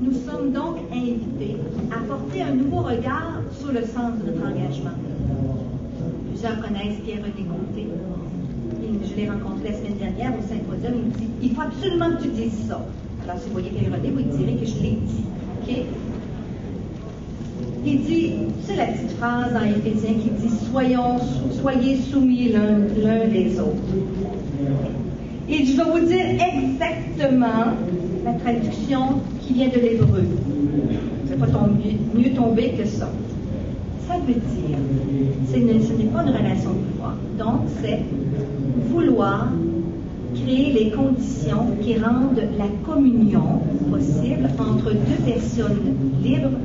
Nous sommes donc invités à porter un nouveau regard sur le sens de notre engagement. Plusieurs connaissent Pierre-René Côté. Je l'ai rencontré la semaine dernière au Symposium. Il me dit « Il faut absolument que tu dises ça. » Alors, si vous voyez Pierre-René, vous direz que je l'ai dit. Okay? Il dit, c'est la petite phrase dans Éphésiens qui dit « Soyez soumis l'un les autres. » Et je vais vous dire exactement la traduction qui vient de l'hébreu. Je ne vais pas mieux tomber que ça. Ça veut dire, ce n'est pas une relation de pouvoir. Donc, c'est vouloir créer les conditions qui rendent la communion possible entre deux personnes libres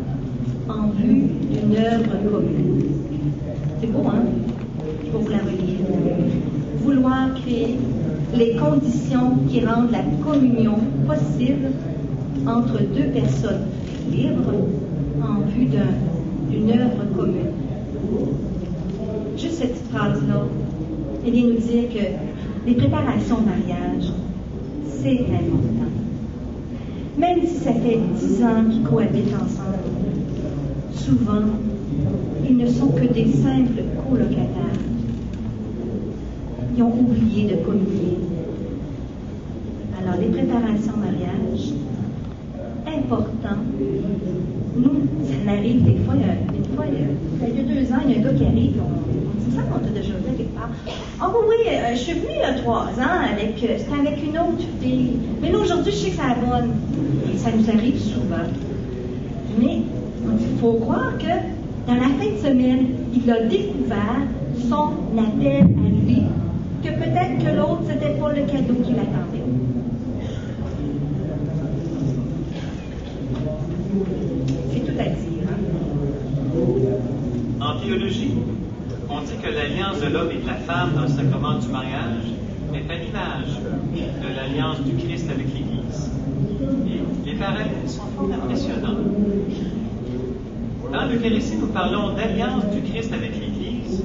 en vue d'une œuvre commune. C'est beau, hein? Il faut vous la relire. Vouloir créer les conditions qui rendent la communion possible entre deux personnes libres en vue d'une œuvre commune. Juste cette petite phrase-là, elle vient nous dire que les préparations au mariage, c'est important. Même si ça fait 10 ans qu'ils cohabitent ensemble, souvent, ils ne sont que des simples colocataires. Ils ont oublié de communier. Alors, les préparations au mariage, important. Nous, ça arrive des fois, il y a 2 ans, il y a un gars qui arrive, on dit ça qu'on t'a déjà vu quelque part. Ah oui, je suis venue il y a 3 ans, c'était avec une autre fille. Mais là, aujourd'hui, je sais que c'est la bonne. Et ça nous arrive souvent. Mais il faut croire que dans la fin de semaine, il a découvert son appel à lui, que peut-être que l'autre, c'était pas le cadeau qu'il attendait. C'est tout à dire. En théologie, on dit que l'alliance de l'homme et de la femme dans le sacrement du mariage est à l'image de l'alliance du Christ avec l'Église. Et les parallèles sont fort impressionnants. Dans l'Eucharistie, nous parlons d'alliance du Christ avec l'Église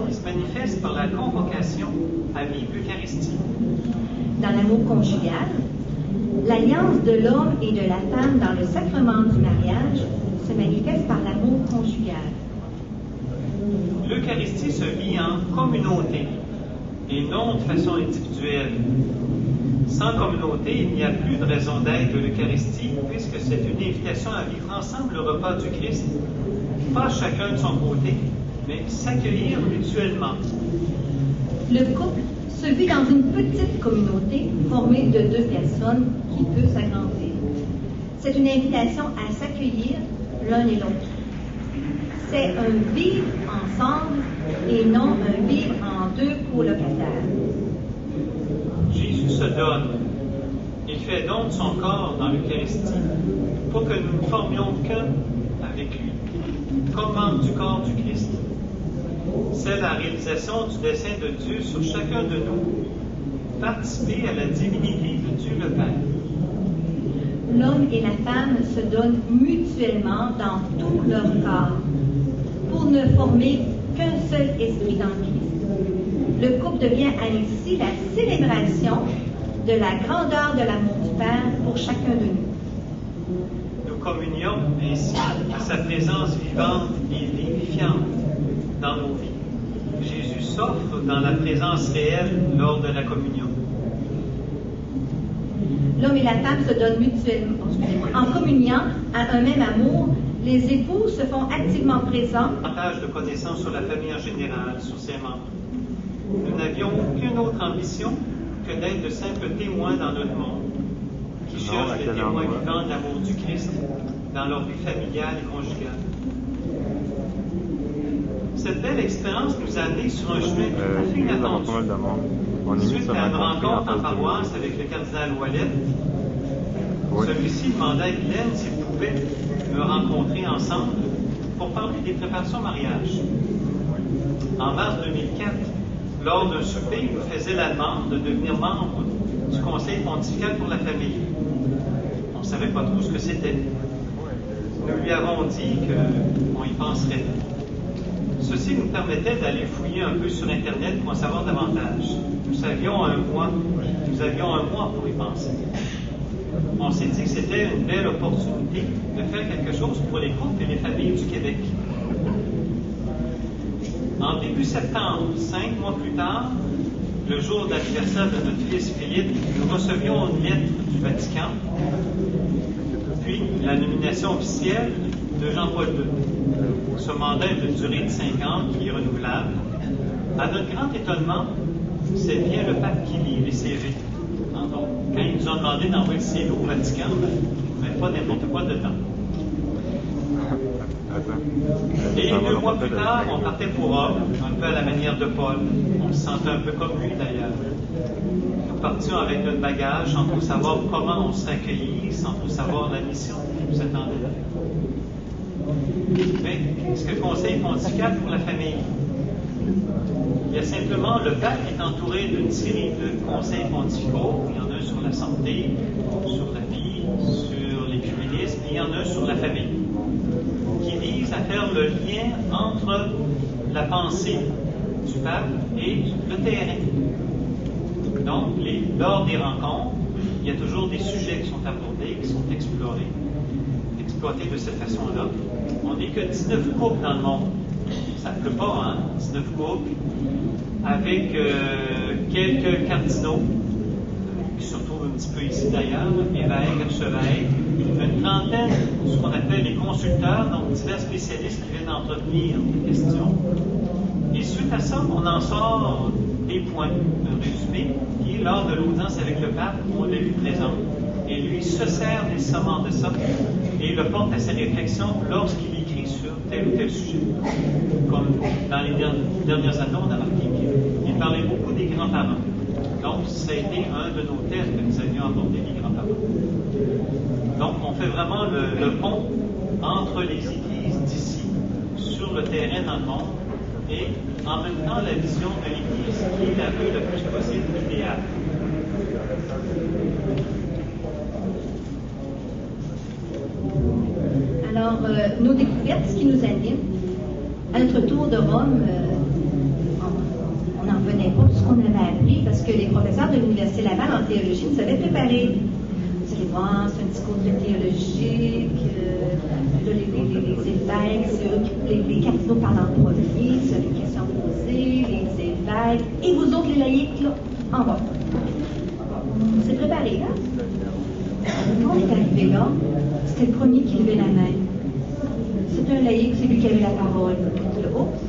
qui se manifeste par la convocation à vivre l'Eucharistie. Dans l'amour conjugal, l'alliance de l'homme et de la femme dans le sacrement du mariage se manifeste par l'amour conjugal. L'Eucharistie se vit en communauté et non de façon individuelle. Sans communauté, il n'y a plus de raison d'être de l'Eucharistie, puisque c'est une invitation à vivre ensemble le repas du Christ, pas chacun de son côté, mais s'accueillir mutuellement. Le couple se vit dans une petite communauté formée de 2 personnes qui peut s'agrandir. C'est une invitation à s'accueillir l'un et l'autre. C'est un vivre ensemble et non un vivre en 2 colocataires. Jésus se donne. Il fait don de son corps dans l'Eucharistie pour que nous ne formions qu'un avec lui, comme membre du corps du Christ. C'est la réalisation du dessein de Dieu sur chacun de nous, participer à la divinité de Dieu le Père. L'homme et la femme se donnent mutuellement dans tout leur corps pour ne former qu'un seul esprit dans le Christ. Le couple devient ainsi la célébration de la grandeur de l'amour du Père pour chacun de nous. Nous communions ainsi à sa présence vivante et vivifiante dans nos vies. Jésus s'offre dans la présence réelle lors de la communion. L'homme et la femme se donnent mutuellement, en communiant à un même amour. Les époux se font activement présents. Davantage de connaissances sur la famille en général, sur ses membres. Nous n'avions aucune autre ambition que d'être de simples témoins dans notre monde, qui cherchent les témoins vivants de l'amour du Christ dans leur vie familiale et conjugale. Cette belle expérience nous a amenés sur un chemin tout à fait inattendu. Suite à une rencontre en paroisse avec le cardinal Ouellet, celui-ci demandait à Guylaine s'il pouvait me rencontrer ensemble pour parler des préparations au mariage. En mars 2004, lors d'un souper, il nous faisait la demande de devenir membre du Conseil pontifical pour la famille. On ne savait pas trop ce que c'était. Nous lui avons dit qu'on y penserait. Ceci nous permettait d'aller fouiller un peu sur Internet pour en savoir davantage. Nous avions un mois pour y penser. on s'est dit que c'était une belle opportunité de faire quelque chose pour les couples et les familles du Québec. En début septembre, 5 mois plus tard, le jour d'anniversaire de notre fils Philippe, nous recevions une lettre du Vatican, puis la nomination officielle de Jean-Paul II. Ce mandat est d'une durée de 5 ans, qui est renouvelable. À notre grand étonnement, c'est bien le pape qui lit les CV. Donc, quand ils nous ont demandé d'envoyer le CV au Vatican, mais pas n'importe quoi dedans. Et 2 mois plus tard, on partait pour Rome, un peu à la manière de Paul. On se sentait un peu comme lui d'ailleurs. Nous partions avec notre bagage sans trop savoir comment on serait accueillis, sans trop savoir la mission qui nous attendait là. Mais qu'est-ce que le Conseil pontifical pour la famille? Il y a simplement, le pape est entouré d'une série de conseils pontificaux. Il y en a un sur la santé, sur la vie, sur l'écuménisme, et il y en a un sur la famille, qui vise à faire le lien entre la pensée du pape et le terrain. Donc, lors des rencontres, il y a toujours des sujets qui sont abordés, qui sont exploités de cette façon-là. On n'est que 19 couples dans le monde. Ça ne pleut pas, hein? 19 couples, avec quelques cardinaux, qui se retrouvent un petit peu ici d'ailleurs, évêques, archevêques, une trentaine, ce qu'on appelle les consulteurs, donc divers spécialistes qui viennent entretenir des questions. Et suite à ça, on en sort des points, un résumé, qui, lors de l'audience avec le pape, on l'a vu présent. Et lui se sert nécessairement de ça et le porte à sa réflexion lorsqu'il écrit sur tel ou tel sujet. Comme dans les dernières années, on a remarqué qu'il parlait beaucoup des grands-parents. Donc, ça a été un de nos thèmes que nous avions abordé, les grands-parents. Donc, on fait vraiment le pont entre les églises d'ici, sur le terrain dans le monde, et en même temps la vision de l'Église qui est la vue le plus possible idéale. Alors, nos découvertes, ce qui nous anime, à notre tour de Rome, on n'en revenait pas de ce qu'on avait appris parce que les professeurs de l'Université Laval en théologie nous avaient préparé. Vous allez voir, c'est un discours de théologique, les évêques, c'est eux qui, les cardinaux parlent en premier, c'est les questions posées, les évêques, et vous autres, les laïcs, là, en bas. On s'est préparé, hein? Quand on est arrivé là, c'était le premier qui levait la main. C'est un laïc, c'est lui qui avait la parole. Oups!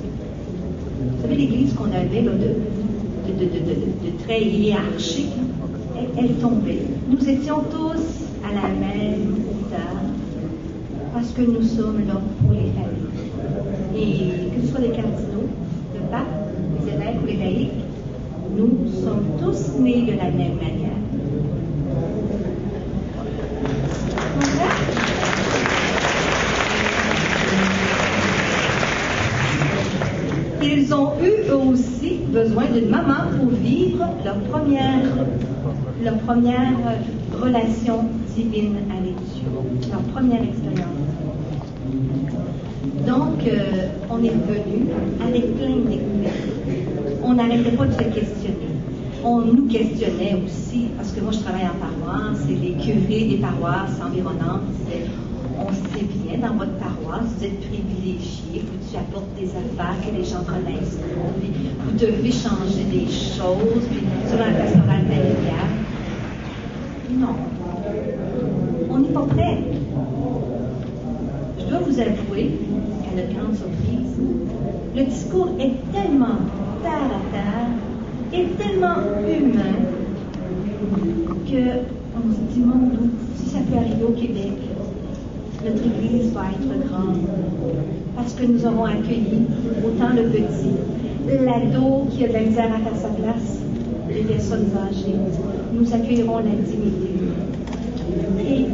Vous savez, l'église qu'on avait, là, de très hiérarchique, elle tombait. Nous étions tous à la même hauteur parce que nous sommes là pour les familles. Et que ce soit les cardinaux, le pape, les évêques ou les laïcs, nous sommes tous nés de la même manière. Ils ont eu eux aussi besoin d'une maman pour vivre leur première relation divine avec Dieu, leur première expérience. Donc, on est revenu avec plein de découvertes. On n'arrêtait pas de se questionner. On nous questionnait aussi, parce que moi je travaille en paroisse, et les curés des paroisses environnantes disaient, on sait bien, dans votre paroisse, vous êtes privilégiés, vous apportez des affaires que les gens connaissent, puis vous devez changer des choses, puis sur la pastorale familiale. Non, on n'est pas prêt. Je dois vous avouer, à notre grande surprise, le discours est tellement terre à terre, est tellement humain, qu'on se dit, mon Dieu, si ça peut arriver au Québec, notre Église va être grande, parce que nous aurons accueilli autant le petit, l'ado qui a de la misère à faire sa place, les personnes âgées. Nous accueillerons la dignité. Et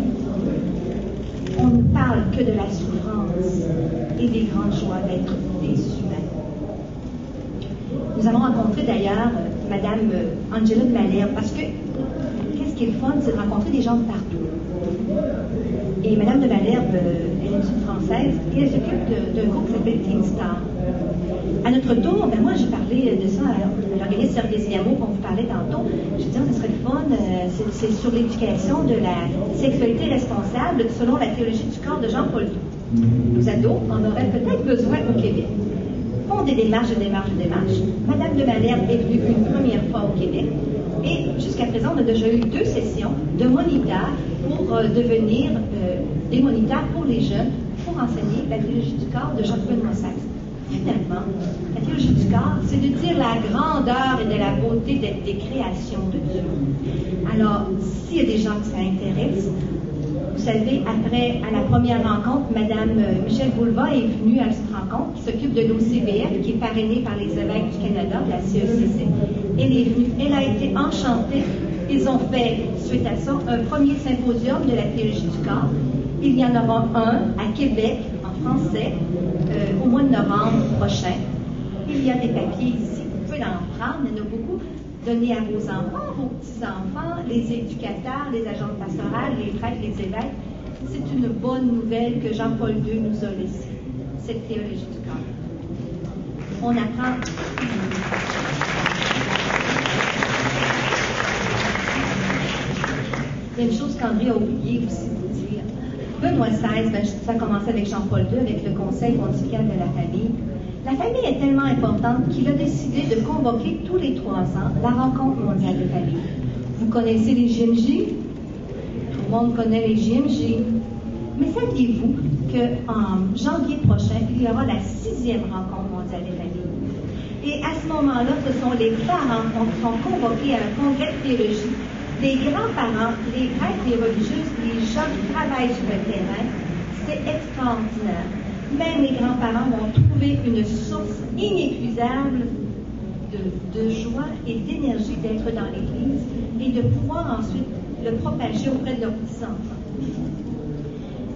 on ne parle que de la souffrance et des grandes joies d'être des humains. Nous avons rencontré d'ailleurs Madame Angela de Malherbe, parce que qu'est-ce qui est le fun, c'est de rencontrer des gens de partout. Et Madame de Malherbe, elle une Sud-Française, et elle s'occupe d'un groupe qui s'appelle Teen Star. À notre tour, moi j'ai parlé de ça à l'organisme Service Yamo qu'on vous parlait tantôt. J'ai dit, ça serait le fun, c'est sur l'éducation de la sexualité responsable selon la théologie du corps de Jean-Paul II. Nos ados en auraient peut-être besoin au Québec. Font des démarches. Madame de Malherbe est venue une première fois au Québec et jusqu'à présent, on a déjà eu 2 sessions de moniteurs pour devenir des moniteurs pour les jeunes pour enseigner la théologie du corps de Jean-Benoît XVI. Finalement, la théologie du corps, c'est de dire la grandeur et de la beauté des créations de Dieu. Alors, s'il y a des gens que ça intéresse, vous savez, à la première rencontre, Mme Michèle Boulva est venue à cette rencontre, qui s'occupe de l'OCBF, qui est parrainée par les évêques du Canada, la CECC. Elle est venue, elle a été enchantée. Ils ont fait, suite à ça, un premier symposium de la théologie du corps. Il y en aura un à Québec, en français, au mois de novembre prochain. Il y a des papiers ici, vous pouvez en prendre, il y en a beaucoup. Donnez à vos enfants, vos petits-enfants, les éducateurs, les agents pastorales, les prêtres, les évêques. C'est une bonne nouvelle que Jean-Paul II nous a laissée, cette théologie du corps. On apprend. Il y a une chose qu'André a oublié aussi de vous dire. Benoît XVI, ça a commencé avec Jean-Paul II, avec le Conseil pontifical de la famille. La famille est tellement importante qu'il a décidé de convoquer tous les 3 ans la rencontre mondiale de famille. Vous connaissez les JMJ? Tout le monde connaît les JMJ. Mais saviez-vous qu'en janvier prochain, il y aura la 6e rencontre mondiale des familles? Et à ce moment-là, ce sont les parents qui sont convoqués à un congrès de théologie, les grands-parents, les prêtres, les religieuses, les gens qui travaillent sur le terrain. C'est extraordinaire. Même les grands-parents vont trouver une source inépuisable de joie et d'énergie d'être dans l'Église et de pouvoir ensuite le propager auprès de leurs petits-enfants.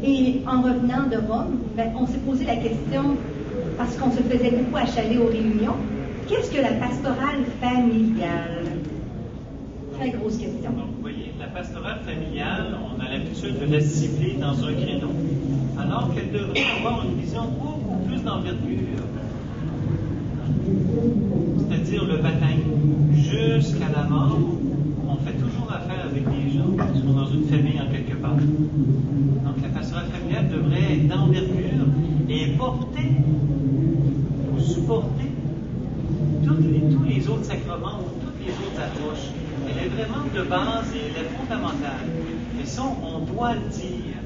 Et en revenant de Rome, on s'est posé la question, parce qu'on se faisait beaucoup achaler aux réunions, qu'est-ce que la pastorale familiale? Très grosse question. Donc, vous voyez, la pastorale familiale, on a l'habitude de la cibler dans un créneau, alors qu'elle devrait avoir une vision beaucoup plus d'envergure. C'est-à-dire le baptême jusqu'à la mort. On fait toujours affaire avec des gens qui sont dans une famille en quelque part. Donc la pastorale familiale devrait être d'envergure et porter ou supporter tous les autres sacrements ou toutes les autres approches. Elle est vraiment de base et elle est fondamentale. Et ça, on doit le dire.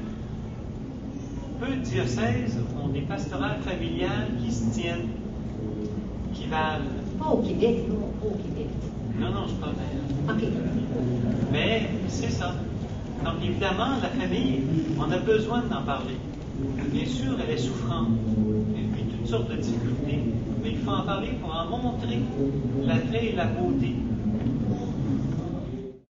Peu de diocèses ont des pastorales familiales qui se tiennent, qui valent. Pas au Québec, non, pas au Québec. Non, c'est pas vrai. OK. Mais c'est ça. Donc évidemment, la famille, on a besoin d'en parler. Bien sûr, elle est souffrante, et puis toutes sortes de difficultés, mais il faut en parler pour en montrer l'attrait et la beauté.